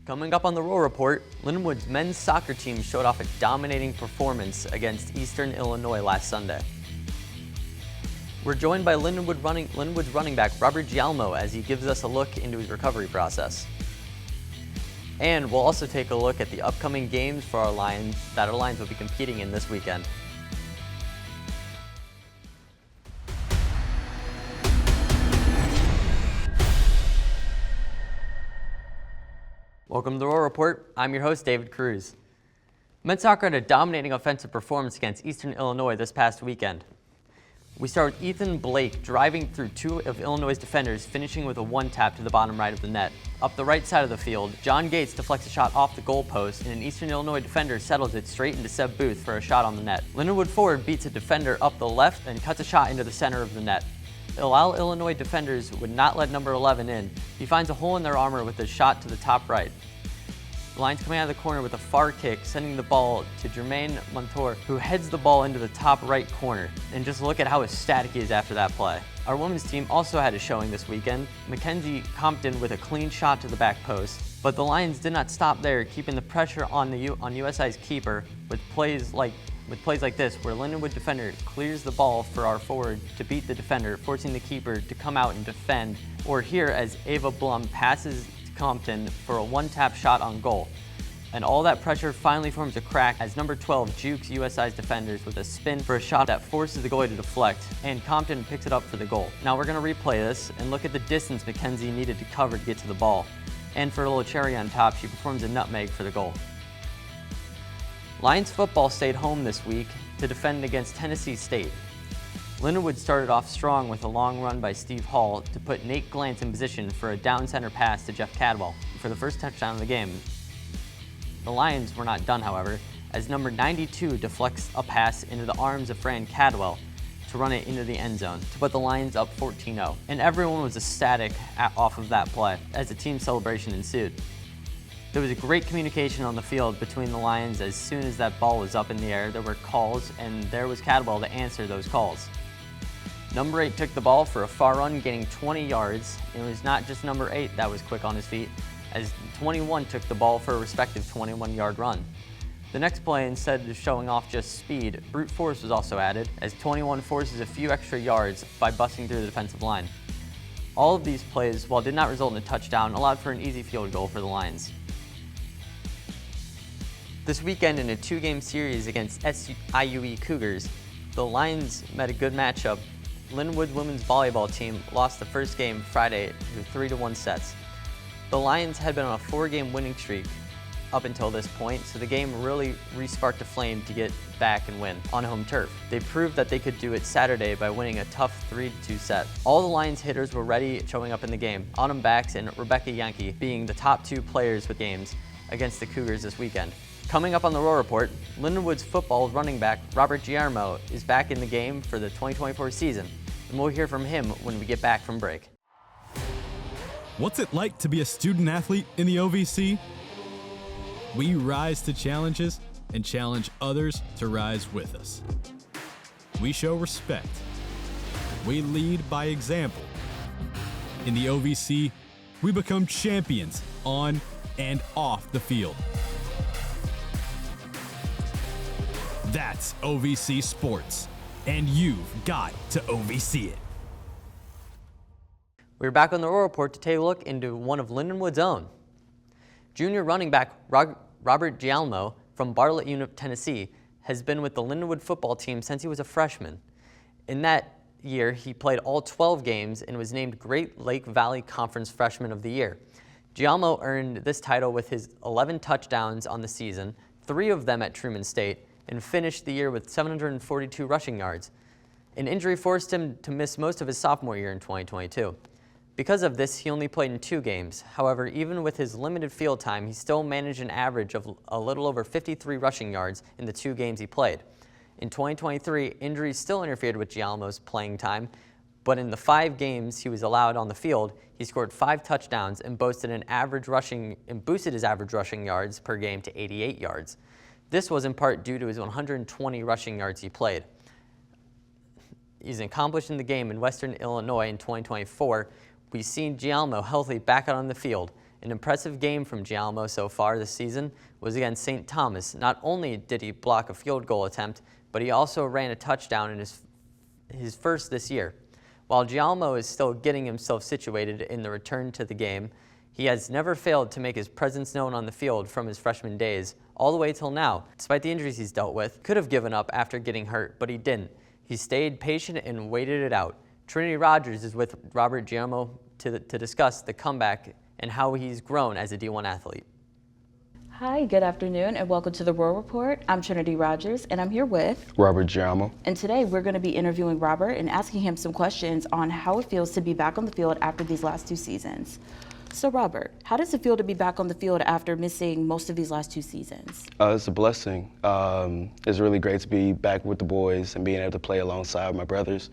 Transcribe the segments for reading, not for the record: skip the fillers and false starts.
Coming up on the Roll Report, Lindenwood's men's soccer team showed off a dominating performance against Eastern Illinois last Sunday. We're joined by Lindenwood's running back Robert Giaimo as he gives us a look into his recovery process. And we'll also take a look at the upcoming games for our Lions that our Lions will be competing in this weekend. Welcome to the Roll Report. I'm your host, David Cruz. Men's soccer had a dominating offensive performance against Eastern Illinois this past weekend. We start with Ethan Blake driving through two of Illinois' defenders, finishing with a one-tap to the bottom right of the net. Up the right side of the field, John Gates deflects a shot off the goalpost, and an Eastern Illinois defender settles it straight into Seb Booth for a shot on the net. Lindenwood forward beats a defender up the left and cuts a shot into the center of the net. While Illinois defenders would not let number 11 in, he finds a hole in their armor with a shot to the top right. The Lions coming out of the corner with a far kick, sending the ball to Jermaine Montour, who heads the ball into the top right corner. And just look at how ecstatic he is after that play. Our women's team also had a showing this weekend. Mackenzie Compton with a clean shot to the back post. But the Lions did not stop there, keeping the pressure on USI's keeper with plays like this, where Lindenwood defender clears the ball for our forward to beat the defender, forcing the keeper to come out and defend. Or here as Ava Blum passes Compton for a one-tap shot on goal. And all that pressure finally forms a crack as number 12 jukes USI's defenders with a spin for a shot that forces the goalie to deflect, and Compton picks it up for the goal. Now we're going to replay this and look at the distance Mackenzie needed to cover to get to the ball. And for a little cherry on top, she performs a nutmeg for the goal. Lions football stayed home this week to defend against Tennessee State. Lindenwood started off strong with a long run by Steve Hall to put Nate Glantz in position for a down center pass to Jeff Cadwell for the first touchdown of the game. The Lions were not done, however, as number 92 deflects a pass into the arms of Fran Cadwell to run it into the end zone to put the Lions up 14-0. And everyone was ecstatic off of that play as a team celebration ensued. There was a great communication on the field between the Lions. As soon as that ball was up in the air, there were calls, and there was Cadwell to answer those calls. Number 8 took the ball for a far run, gaining 20 yards. It was not just number 8 that was quick on his feet, as 21 took the ball for a respective 21-yard run. The next play, instead of showing off just speed, brute force was also added, as 21 forces a few extra yards by busting through the defensive line. All of these plays, while did not result in a touchdown, allowed for an easy field goal for the Lions. This weekend, in a two-game series against IUE Cougars, the Lions met a good matchup. Lindenwood women's volleyball team lost the first game Friday to 3-1 sets. The Lions had been on a 4-game winning streak up until this point, so the game really re-sparked a flame to get back and win on home turf. They proved that they could do it Saturday by winning a tough 3-2 set. All the Lions hitters were ready, showing up in the game. Autumn Bax and Rebecca Yankee being the top 2 players with games against the Cougars this weekend. Coming up on the Roll Report, Lindenwood's football running back Robert Giaimo is back in the game for the 2024 season, and we'll hear from him when we get back from break. What's it like to be a student athlete in the OVC? We rise to challenges and challenge others to rise with us. We show respect. We lead by example. In the OVC, we become champions on and off the field. That's OVC Sports, and you've got to OVC it. We're back on the Roll Report to take a look into one of Lindenwood's own. Junior running back Robert Giaimo from Bartlett Unit, Tennessee, has been with the Lindenwood football team since he was a freshman. In that year, he played all 12 games and was named Great Lake Valley Conference Freshman of the Year. Giaimo earned this title with his 11 touchdowns on the season, 3 of them at Truman State, and finished the year with 742 rushing yards. An injury forced him to miss most of his sophomore year in 2022. Because of this, he only played in 2 games. However, even with his limited field time, he still managed an average of a little over 53 rushing yards in the 2 games he played. In 2023, injuries still interfered with Giaimo's playing time, but in the 5 games he was allowed on the field, he scored 5 touchdowns and boosted his average rushing yards per game to 88 yards. This was in part due to his 120 rushing yards he played. He's accomplished in the game in Western Illinois in 2024. We've seen Giaimo healthy back out on the field, An impressive game from Giaimo so far this season was against St. Thomas. Not only did he block a field goal attempt, but he also ran a touchdown in his first this year. While Giaimo is still getting himself situated in the return to the game, he has never failed to make his presence known on the field from his freshman days all the way till now. Despite the injuries he's dealt with, could have given up after getting hurt, but he didn't. He stayed patient and waited it out. Trinity Rogers is with Robert Giaimo to discuss the comeback and how he's grown as a D1 athlete. Hi, good afternoon, and welcome to the Royal Report. I'm Trinity Rogers, and I'm here with Robert Giaimo. And today we're going to be interviewing Robert and asking him some questions on how it feels to be back on the field after these last 2 seasons. So Robert, how does it feel to be back on the field after missing most of these last 2 seasons? It's a blessing. It's really great to be back with the boys and being able to play alongside my brothers,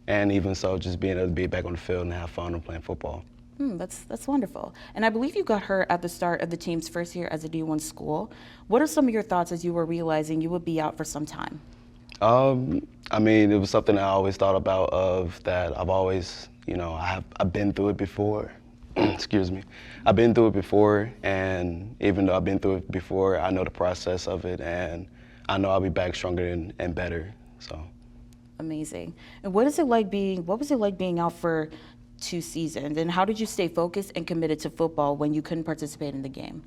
and even so, just being able to be back on the field and have fun and playing football. That's wonderful. And I believe you got hurt at the start of the team's first year as a D1 school. What are some of your thoughts as you were realizing you would be out for some time? I mean, it was something I always thought about that I've always, I've been through it before. Excuse me. I've been through it before, and even though I've been through it before, I know the process of it, and I know I'll be back stronger and better. So. Amazing. And what was it like being out for 2 seasons, and how did you stay focused and committed to football when you couldn't participate in the game?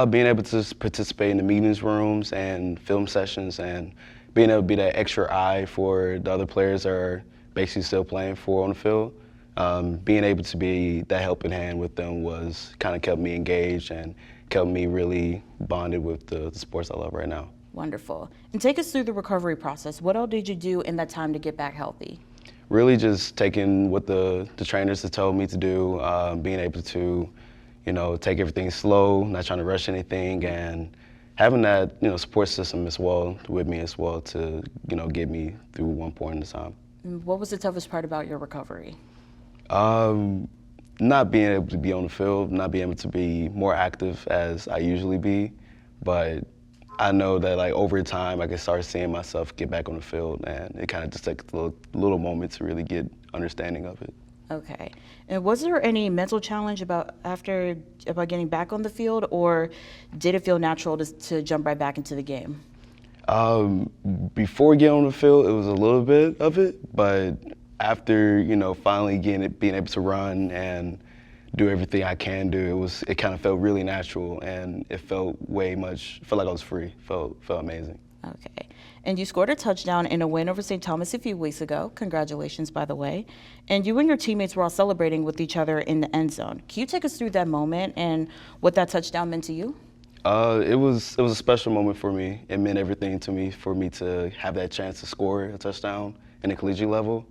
Being able to participate in the meetings rooms and film sessions, and being able to be that extra eye for the other players that are basically still playing for on the field. Being able to be that helping hand with them was kind of kept me engaged and kept me really bonded with the sports I love right now. Wonderful. And take us through the recovery process. What all did you do in that time to get back healthy? Really just taking what the trainers have told me to do, being able to, take everything slow, not trying to rush anything, and having that, support system as well with me as well to, get me through one point in time. And what was the toughest part about your recovery? Not being able to be on the field, not being able to be more active as I usually be, but I know that over time I can start seeing myself get back on the field, and it kind of just takes a little moment to really get understanding of it. Okay. And was there any mental challenge about getting back on the field, or did it feel natural to jump right back into the game? Before getting on the field, it was a little bit of it, but after finally being able to run and do everything I can do, it kind of felt really natural, and it felt like I was free. Felt amazing. Okay. And you scored a touchdown in a win over St. Thomas a few weeks ago. Congratulations, by the way. And you and your teammates were all celebrating with each other in the end zone. Can you take us through that moment and what that touchdown meant to you? It was a special moment for me. It meant everything to me for me to have that chance to score a touchdown in the collegiate level.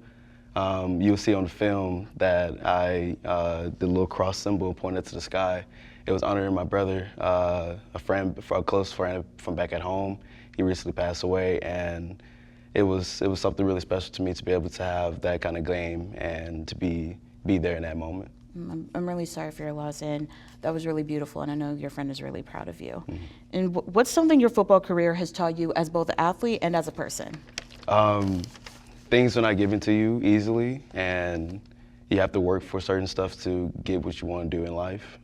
You'll see on the film that I did a little cross symbol pointed to the sky. It was honoring my brother, a close friend from back at home. He recently passed away, and it was something really special to me to be able to have that kind of game and to be there in that moment. I'm really sorry for your loss, and that was really beautiful, and I know your friend is really proud of you. Mm-hmm. And what's something your football career has taught you as both an athlete and as a person? Things are not given to you easily, and you have to work for certain stuff to get what you want to do in life.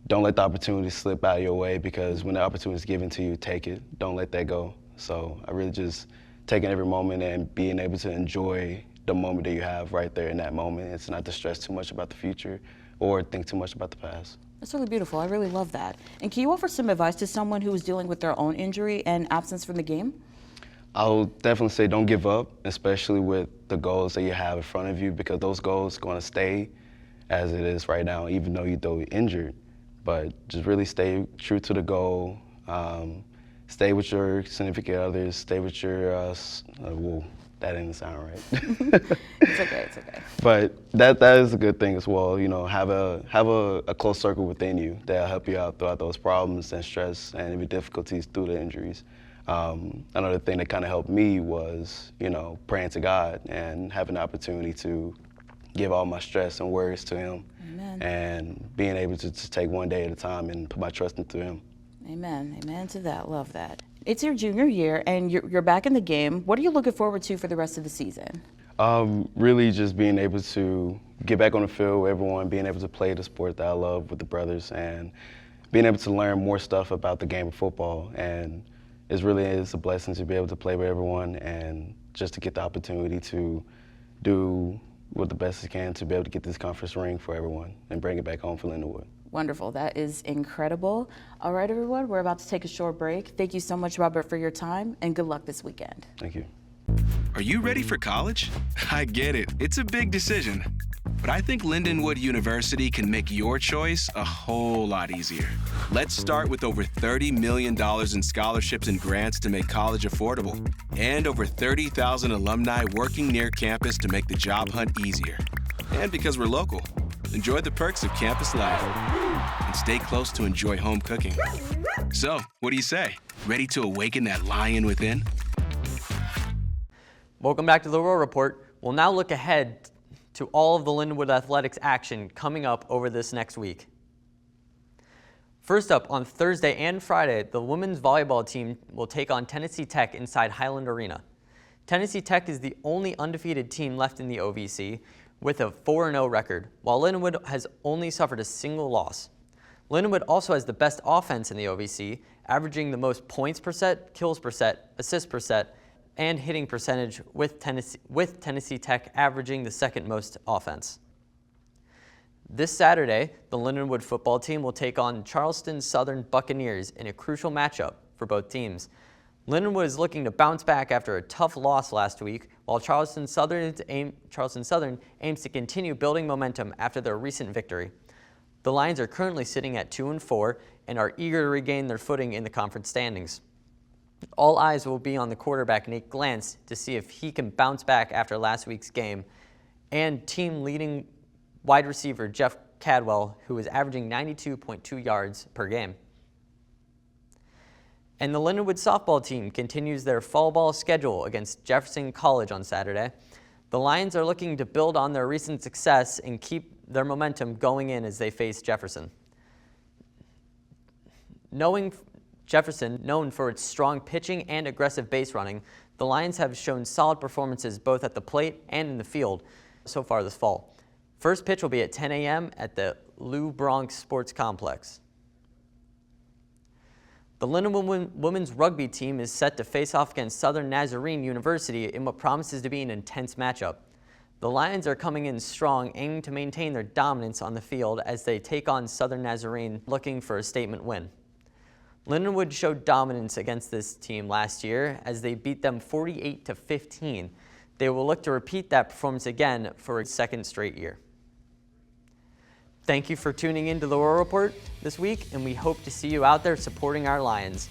Don't let the opportunity slip out of your way, because when the opportunity is given to you, take it. Don't let that go. So I really just taking every moment and being able to enjoy the moment that you have right there in that moment. It's not to stress too much about the future or think too much about the past. That's really beautiful. I really love that. And can you offer some advice to someone who is dealing with their own injury and absence from the game? I'll definitely say don't give up, especially with the goals that you have in front of you, because those goals are going to stay as it is right now, even though you're injured. But just really stay true to the goal. Stay with your significant others. Stay with your, whoa, that didn't sound right. It's okay, it's okay. But that is a good thing as well. Have a close circle within you that'll help you out throughout those problems and stress and even difficulties through the injuries. Another thing that kind of helped me was, praying to God and having the opportunity to give all my stress and worries to Him. Amen. And being able to just take one day at a time and put my trust into Him. Amen. Amen to that. Love that. It's your junior year, and you're back in the game. What are you looking forward to for the rest of the season? Really just being able to get back on the field with everyone, being able to play the sport that I love with the brothers, and being able to learn more stuff about the game of football. And it really is a blessing to be able to play with everyone and just to get the opportunity to do what the best I can to be able to get this conference ring for everyone and bring it back home for Lindenwood. Wonderful. That is incredible. All right, everyone, we're about to take a short break. Thank you so much, Robert, for your time, and good luck this weekend. Thank you. Are you ready for college? I get it. It's a big decision. But I think Lindenwood University can make your choice a whole lot easier. Let's start with over $30 million in scholarships and grants to make college affordable, and over 30,000 alumni working near campus to make the job hunt easier. And because we're local, enjoy the perks of campus life and stay close to enjoy home cooking. So, what do you say? Ready to awaken that lion within? Welcome back to the Roar Report. We'll now look ahead to all of the Lindenwood Athletics action coming up over this next week. First up, on Thursday and Friday, the women's volleyball team will take on Tennessee Tech inside Highland Arena. Tennessee Tech is the only undefeated team left in the OVC with a 4-0 record, while Lindenwood has only suffered a single loss. Lindenwood also has the best offense in the OVC, averaging the most points per set, kills per set, assists per set, and hitting percentage, with Tennessee Tech averaging the second most offense. This Saturday, the Lindenwood football team will take on Charleston Southern Buccaneers in a crucial matchup for both teams. Lindenwood is looking to bounce back after a tough loss last week, while Charleston Southern aims to continue building momentum after their recent victory. The Lions are currently sitting at 2-4 and are eager to regain their footing in the conference standings. All eyes will be on the quarterback Nate Glantz to see if he can bounce back after last week's game, and team leading wide receiver Jeff Cadwell, who is averaging 92.2 yards per game. And the Lindenwood softball team continues their fall ball schedule against Jefferson College on Saturday. The Lions are looking to build on their recent success and keep their momentum going in as they face Jefferson. Knowing Jefferson, known for its strong pitching and aggressive base running, the Lions have shown solid performances both at the plate and in the field so far this fall. First pitch will be at 10 a.m. at the Lou Bronx Sports Complex. The Lindenwood women's rugby team is set to face off against Southern Nazarene University in what promises to be an intense matchup. The Lions are coming in strong, aiming to maintain their dominance on the field as they take on Southern Nazarene, looking for a statement win. Lindenwood showed dominance against this team last year as they beat them 48-15. They will look to repeat that performance again for a second straight year. Thank you for tuning in to the Roar Report this week, and we hope to see you out there supporting our Lions.